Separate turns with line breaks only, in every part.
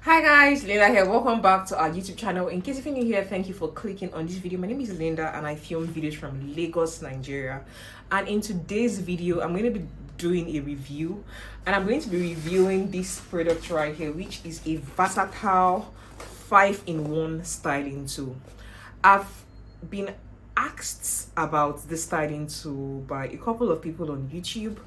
Hi guys, Linda here. Welcome back to our YouTube channel. In case if you're new here, thank you for clicking on this video. My name is Linda and I film videos from Lagos, Nigeria. And in today's video, I'm going to be doing a review, and I'm going to be reviewing this product right here, which is a versatile 5-in-1 styling tool. I've been asked about this styling tool by a couple of people on YouTube,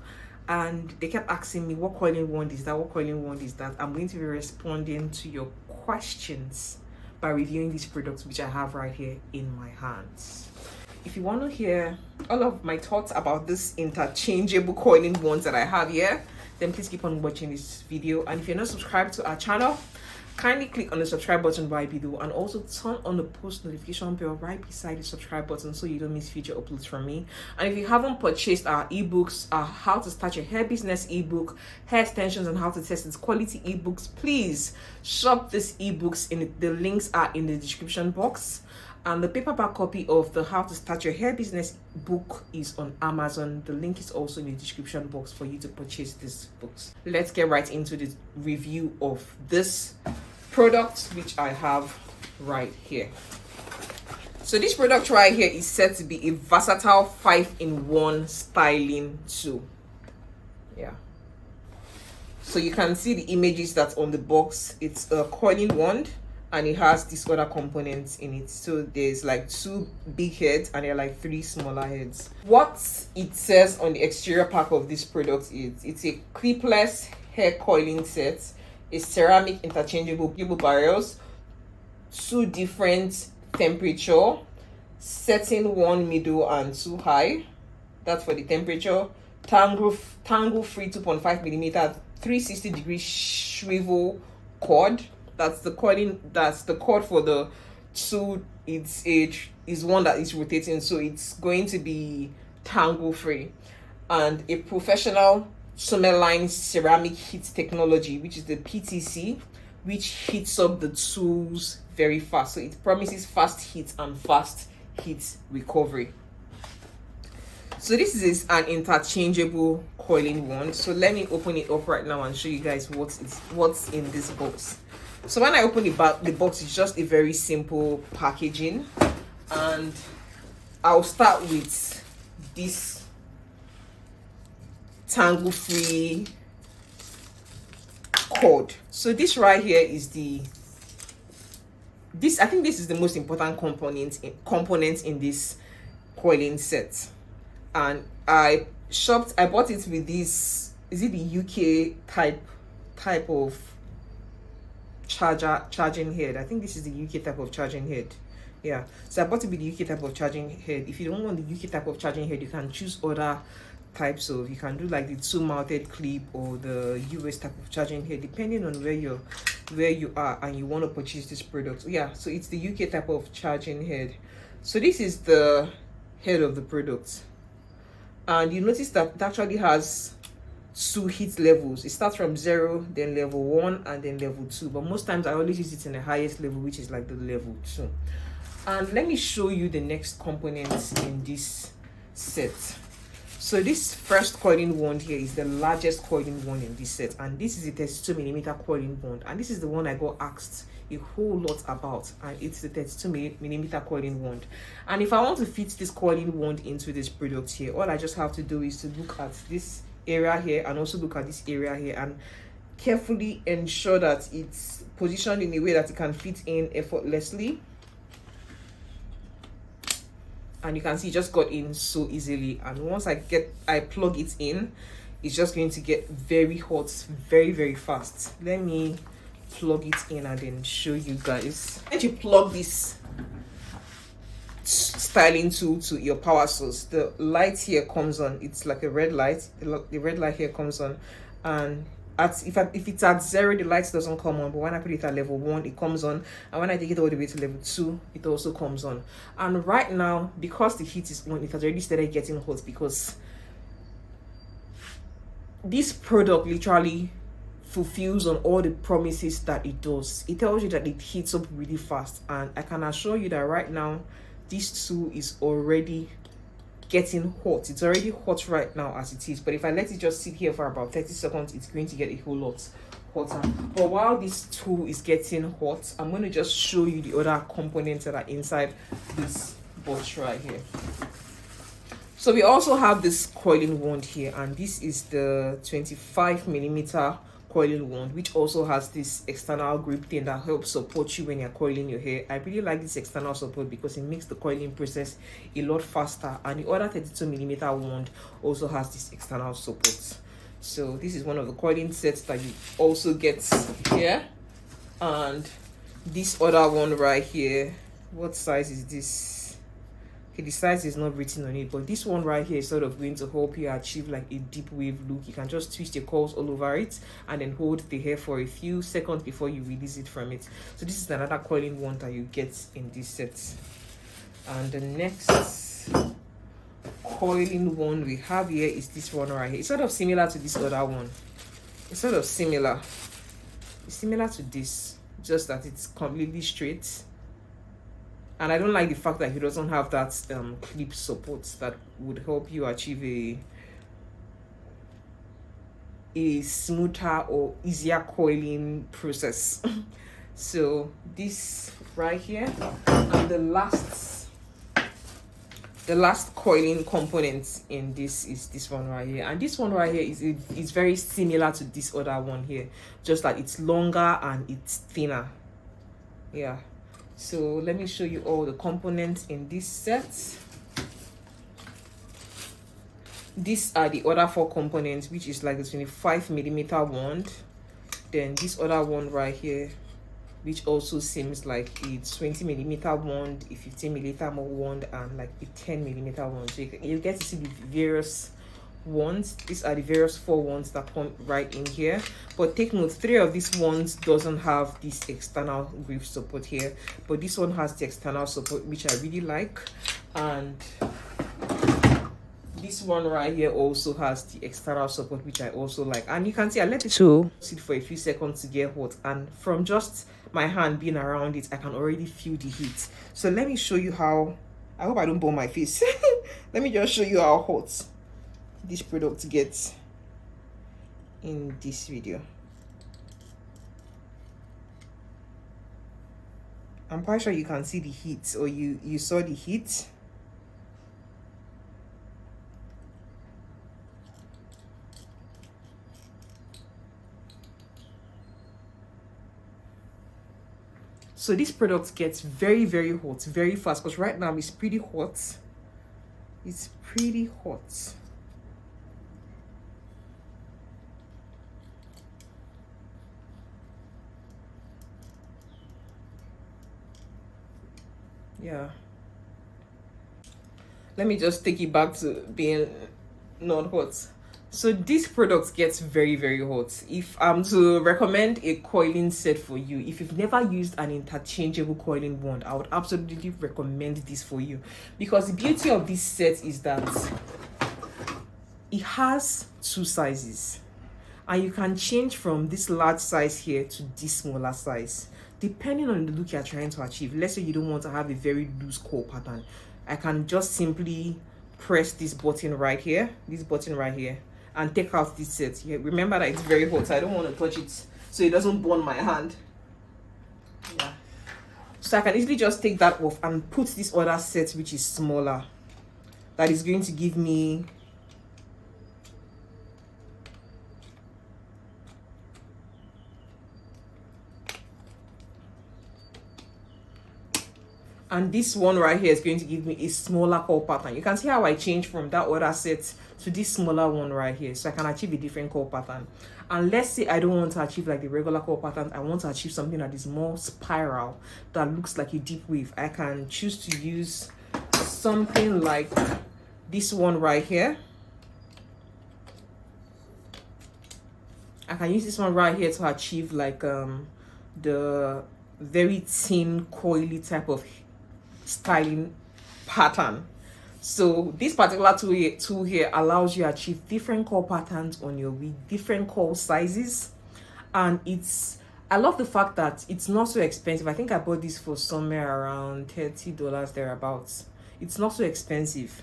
and they kept asking me what coiling wand is that, what coiling wand is that. I'm going to be responding to your questions by reviewing these products which I have right here in my hands. If you want to hear all of my thoughts about this interchangeable coiling wands that I have here, then please keep on watching this video. And if you're not subscribed to our channel, kindly click on the subscribe button right below, and also turn on the post notification bell right beside the subscribe button so you don't miss future uploads from me. And if you haven't purchased our ebooks, our how to start your hair business ebook, hair extensions and how to test its quality ebooks, please shop these ebooks. The links are in the description box. And the paperback copy of the how to start your hair business book is on Amazon. The link is also in the description box for you to purchase these books. Let's get right into the review of this product which I have right here. So this product right here is said to be a versatile 5-in-1 styling tool. Yeah, so you can see the images that's on the box. It's a coiling wand and it has these other components in it. So there's like 2 big heads and there are like 3 smaller heads. What it says on the exterior pack of this product is it's a clipless hair coiling set, a ceramic interchangeable barrels, 2 different temperature, setting 1 middle and 2 high. That's for the temperature. Tangle free 2.5 millimeter 360-degree swivel cord. That's the cord for the tool. Is one that is rotating, so it's going to be tangle free. And a professional Line ceramic heat technology, which is the PTC, which heats up the tools very fast. So it promises fast heat and fast heat recovery. So this is an interchangeable coiling wand. So let me open it up right now and show you guys what's in this box. So when I open the box, it's just a very simple packaging, and I'll start with this tangle free cord. So this right here is I think this is the most important component in this coiling set. And I bought it with this, is it the UK type of charging head? I think this is the UK type of charging head. Yeah, so I bought it with the UK type of charging head. If you don't want the UK type of charging head, you can choose other types of, you can do like the 2-mounted clip or the US type of charging head, depending on where you are and you want to purchase this product. Yeah, so it's the UK type of charging head. So this is the head of the product, and you notice that it actually has 2 heat levels. It starts from 0, then level 1, and then level 2, but most times I always use it in the highest level, which is like the level 2. And let me show you the next components in this set. So this first coiling wand here is the largest coiling wand in this set, and this is a 32mm coiling wand, and this is the one I got asked a whole lot about, and it's the 32mm coiling wand. And if I want to fit this coiling wand into this product here, all I just have to do is to look at this area here and also look at this area here and carefully ensure that it's positioned in a way that it can fit in effortlessly. And you can see it just got in so easily, and once I plug it in, it's just going to get very hot very fast. Let me plug it in and then show you guys. When you plug this styling tool to your power source, the light here comes on. It's like a red light. The red light here comes on, and if it's at 0, the light doesn't come on, but when I put it at level 1, it comes on, and when I take it all the way to level 2, it also comes on. And right now, because the heat is on, it has already started getting hot, because this product literally fulfills on all the promises that it does. It tells you that it heats up really fast, and I can assure you that right now this tool is already getting hot. It's already hot right now as it is, but if I let it just sit here for about 30 seconds, it's going to get a whole lot hotter. But while this tool is getting hot, I'm going to just show you the other components that are inside this box right here. So we also have this coiling wand here, and this is the 25mm coiling wand, which also has this external grip thing that helps support you when you're coiling your hair. I really like this external support because it makes the coiling process a lot faster, and the other 32mm wand also has this external support. So this is one of the coiling sets that you also get here. And this other one right here, what size is this? Okay, the size is not written on it, but this one right here is sort of going to help you achieve like a deep wave look. You can just twist your curls all over it and then hold the hair for a few seconds before you release it from it. So this is another coiling wand that you get in this set. And the next coiling wand we have here is this one right here. It's sort of similar to this other one. It's sort of similar. It's similar to this, just that it's completely straight. And I don't like the fact that he doesn't have that clip support that would help you achieve a smoother or easier coiling process. So this right here, and the last coiling component in this is this one right here. And this one right here is very similar to this other one here, just that it's longer and it's thinner. Yeah. So let me show you all the components in this set. These are the other 4 components, which is like the 25mm wand. Then this other one right here, which also seems like a 20mm wand, a 15mm wand, and like a 10mm wand. So you get to see the various wands. These are the various 4 wands that come right in here, but take note, 3 of these wands doesn't have this external grip support here, but this one has the external support, which I really like. And this one right here also has the external support, which I also like. And you can see I let it sit for a few seconds to get hot, and from just my hand being around it, I can already feel the heat. So let me show you how, I hope I don't burn my face. Let me just show you how hot this product gets in this video. I'm quite sure you can see the heat, or you saw the heat. So this product gets very, very hot very fast, because right now it's pretty hot. It's pretty hot. Yeah, let me just take it back to being not hot. So this product gets very, very hot. If I'm to recommend a coiling set for you, if you've never used an interchangeable coiling wand, I would absolutely recommend this for you, because the beauty of this set is that it has 2 sizes, and you can change from this large size here to this smaller size depending on the look you're trying to achieve. Let's say you don't want to have a very loose curl pattern. I can just simply press this button right here, and take out this set. Yeah, remember that it's very hot, so I don't want to touch it so it doesn't burn my hand. Yeah. So I can easily just take that off and put this other set, which is smaller, that is going to give me and this one right here is going to give me a smaller curl pattern. You can see how I changed from that other set to this smaller one right here, so I can achieve a different curl pattern. And let's say I don't want to achieve like the regular curl pattern, I want to achieve something that is more spiral, that looks like a deep wave. I can choose to use something like this one right here. I can use this one right here to achieve like the very thin coily type of styling pattern. So this particular tool here allows you to achieve different curl patterns on your wig, different curl sizes, and I love the fact that it's not so expensive. I think I bought this for somewhere around $30 thereabouts. It's not so expensive.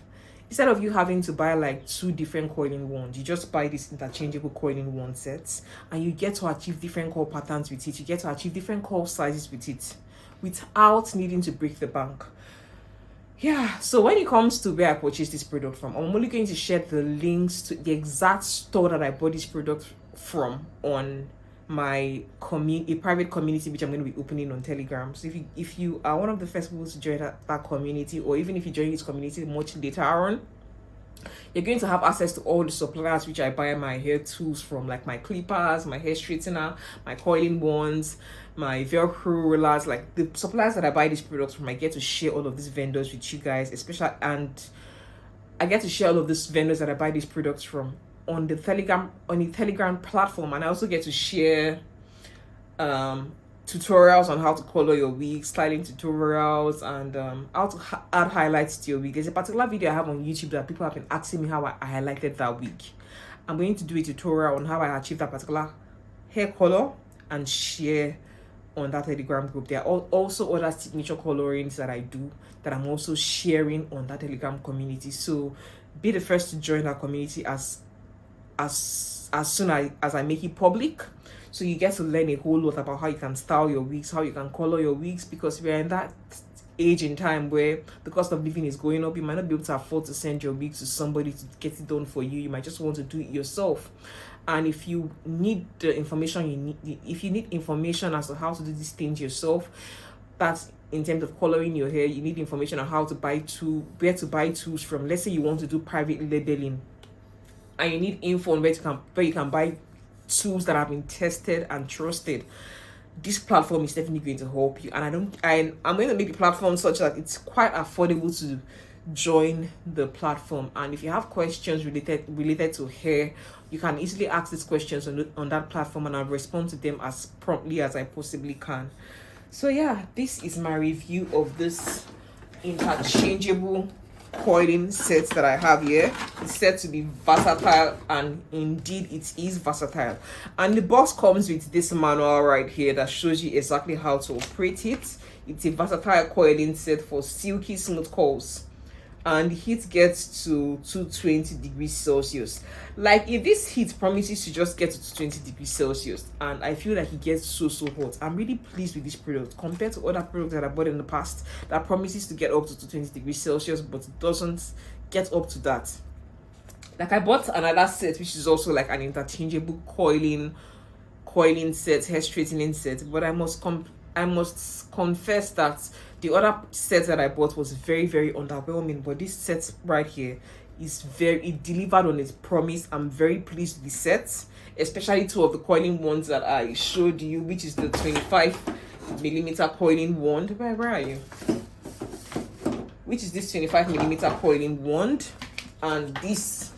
instead of you having to buy like 2 different coiling wands, you just buy this interchangeable coiling wand sets, and you get to achieve different curl patterns with it. You get to achieve different curl sizes with it without needing to break the bank. Yeah, so when it comes to where I purchased this product from, I'm only going to share the links to the exact store that I bought this product from on my a private community, which I'm going to be opening on Telegram. So if you are one of the first people to join that community, or even if you join this community much later on, you're going to have access to all the suppliers which I buy my hair tools from, like my clippers, my hair straightener, my coiling wands, my velcro rollers. Like the suppliers that I buy these products from, I get to share all of these vendors with you guys, especially, and I get to share all of these vendors that I buy these products from on the Telegram platform. And I also get to share tutorials on how to color your wig, styling tutorials, and how to add highlights to your wig. There's a particular video I have on YouTube that people have been asking me how I highlighted that wig. I'm going to do a tutorial on how I achieved that particular hair color and share on that Telegram group. There are also other signature colorings that I do that I'm also sharing on that Telegram community. So be the first to join our community as soon as I make it public, so you get to learn a whole lot about how you can style your wigs, how you can color your wigs, because we're in that age in time where the cost of living is going up. You might not be able to afford to send your wigs to somebody to get it done for you. You might just want to do it yourself. And if you need the information if you need information as to how to do these things yourself, that's in terms of coloring your hair, you need information on how to where to buy tools from. Let's say you want to do private labeling, and you need info on where you can buy tools that have been tested and trusted. This platform is definitely going to help you. And I'm going to make the platform such that it's quite affordable to join the platform. And if you have questions related to hair, you can easily ask these questions on that platform, and I'll respond to them as promptly as I possibly can. So yeah, this is my review of this interchangeable coiling sets that I have here. It's said to be versatile, and indeed it is versatile. And the box comes with this manual right here that shows you exactly how to operate it. It's a versatile coiling set for silky smooth curls, and the heat gets to 220 degrees Celsius. Like, if this heat promises to just get to 220 degrees Celsius, and I feel like it gets so hot, I'm really pleased with this product compared to other products that I bought in the past that promises to get up to 220 degrees Celsius, but it doesn't get up to that. Like, I bought another set which is also like an interchangeable coiling set, hair straightening set, but I must confess that the other set that I bought was very underwhelming. But this set right here is it delivered on its promise. I'm very pleased with the set, especially 2 of the coiling wands that I showed you, which is the 25mm coiling wand. Where are you? Which is this 25mm coiling wand, and this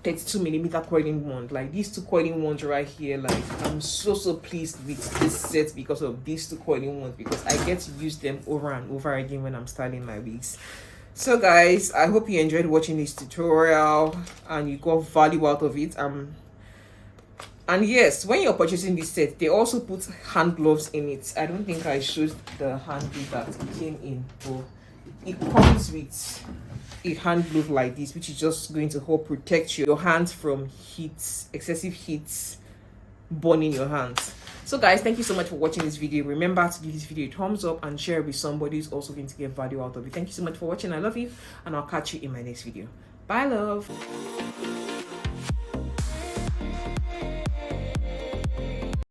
32mm coiling wand. Like, these 2 coiling wands right here, like, I'm so pleased with this set because of these 2 coiling wands, because I get to use them over and over again when I'm styling my wigs. So guys, I hope you enjoyed watching this tutorial and you got value out of it. And yes, when you're purchasing this set, they also put hand gloves in it. I don't think I showed the hand glove that it came in, but it comes with a hand glove like this, which is just going to help protect your hands from excessive heat burning your hands. So guys, thank you so much for watching this video. Remember to give this video a thumbs up and share it with somebody who's also going to get value out of it. Thank you so much for watching. I love you, and I'll catch you in my next video. Bye, love.